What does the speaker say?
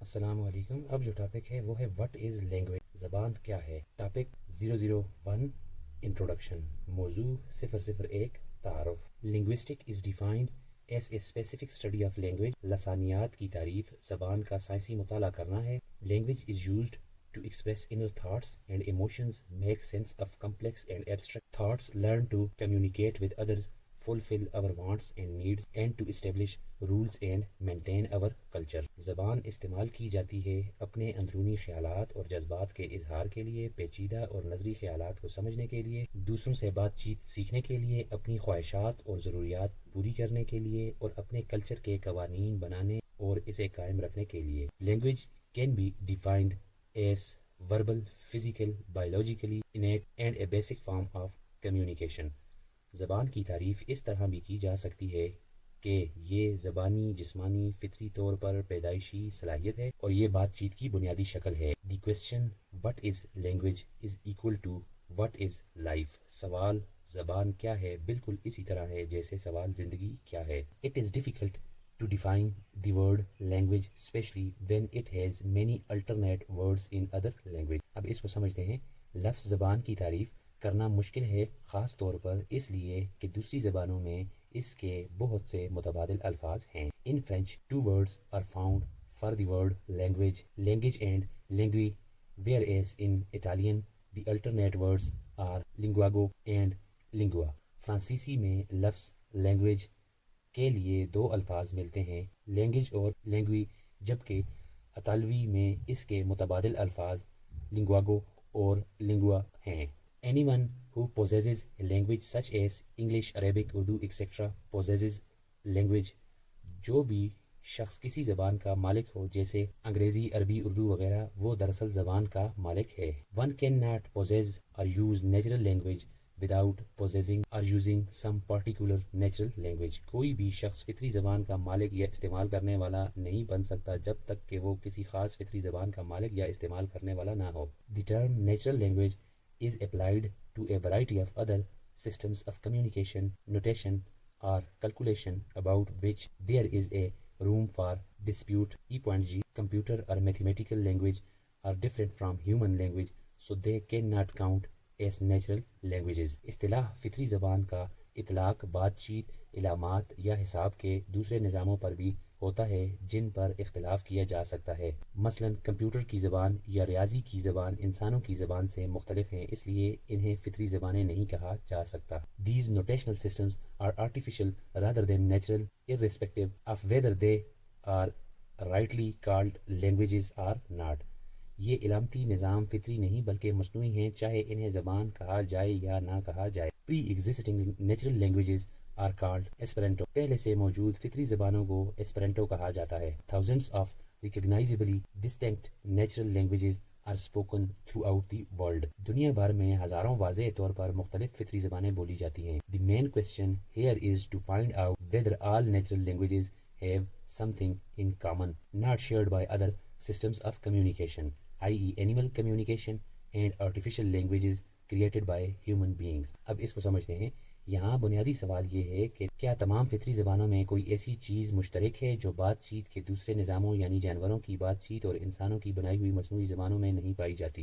السلام علیکم۔ اب جو ٹاپک ہے وہ ہے وٹ از لینگویج، زبان کیا ہے۔ ٹاپک 001 انٹروڈکشن، موضوع 001 تعارف۔ Linguistic is defined as a specific study of language. لسانیات کی تعریف زبان کا سائنسی مطالعہ کرنا ہے۔ Language is used to express inner thoughts and emotions, make sense of complex and abstract thoughts, learn to communicate with others, fulfill our wants and needs, and to establish rules and maintain our culture۔ زبان استعمال کی جاتی ہے اپنے اندرونی خیالات اور جذبات کے اظہار کے لیے، پیچیدہ اور نظری خیالات کو سمجھنے کے لیے، دوسروں سے بات چیت سیکھنے کے لیے، اپنی خواہشات اور ضروریات پوری کرنے کے لیے، اور اپنے کلچر کے قوانین بنانے اور اسے قائم رکھنے کے لیے۔ Language can be defined as verbal, physical, biologically innate and a basic form of communication۔ زبان کی تعریف اس طرح بھی کی جا سکتی ہے کہ یہ زبانی، جسمانی، فطری طور پر پیدائشی صلاحیت ہے اور یہ بات چیت کی بنیادی شکل ہے۔ The question what is language is equal to what is life۔ سوال زبان کیا ہے بالکل اسی طرح ہے جیسے سوال زندگی کیا ہے۔ It is difficult to define the word language especially when it has many alternate words in other language۔ اب اس کو سمجھتے ہیں۔ لفظ زبان کی تعریف کرنا مشکل ہے، خاص طور پر اس لیے کہ دوسری زبانوں میں اس کے بہت سے متبادل الفاظ ہیں۔ In French, two words are found for the word language: language and lingui, whereas in Italian the alternate words are linguago and lingua۔ فرانسیسی میں لفظ language کے لیے دو الفاظ ملتے ہیں، لینگویج اور لینگوی، جبکہ اطالوی میں اس کے متبادل الفاظ لنگواگو اور لنگوا ہیں۔ Anyone who possesses a language such as English, Arabic, Urdu, etc. possesses language۔ جو بھی شخص کسی زبان کا مالک ہو جیسے انگریزی، عربی، اردو وغیرہ، وہ دراصل زبان کا مالک ہے۔ One cannot possess or use natural language without possessing or using some particular natural language۔ کوئی بھی شخص فطری زبان کا مالک یا استعمال کرنے والا نہیں بن سکتا جب تک کہ وہ کسی خاص فطری زبان کا مالک یا استعمال کرنے والا نہ ہو۔ The term natural language is applied to a variety of other systems of communication, notation or calculation about which there is a room for dispute۔ e.g. computer or mathematical language are different from human language, so they cannot count as natural languages۔ اصطلاح فطری زبان کا اطلاق بات چیت، علامات یا حساب کے دوسرے نظاموں پر بھی ہوتا ہے جن پر اختلاف کیا جا سکتا ہے۔ مثلا کمپیوٹر کی زبان یا ریاضی کی زبان انسانوں کی زبان سے مختلف ہیں، اس لیے انہیں فطری زبانیں نہیں کہا جا سکتا۔ These notational systems are artificial rather than natural, irrespective of whether they are rightly called languages or not۔ یہ علامتی نظام فطری نہیں بلکہ مصنوعی ہیں، چاہے انہیں زبان کہا جائے یا نہ کہا جائے۔ Pre-existing natural languages are called Esperanto۔ پہلے سے موجود فطری زبانوں کو ایسپرانٹو کہا جاتا ہے۔ Thousands of recognizably distinct natural languages are spoken throughout the world۔ دنیا بھر میں ہزاروں واضح طور پر مختلف فطری زبانیں بولی جاتی ہیں۔ The main question here is to find out whether all natural languages have something in common not shared by other systems of communication, i.e. animal communication and artificial languages created by human beings۔ اب اس کو سمجھتے ہیں۔ یہاں بنیادی سوال یہ ہے کہ کیا تمام فطری زبانوں میں کوئی ایسی چیز مشترک ہے جو بات چیت کے دوسرے نظاموں یعنی جانوروں کی بات چیت اور انسانوں کی بنائی ہوئی مصنوعی زبانوں میں نہیں پائی جاتی؟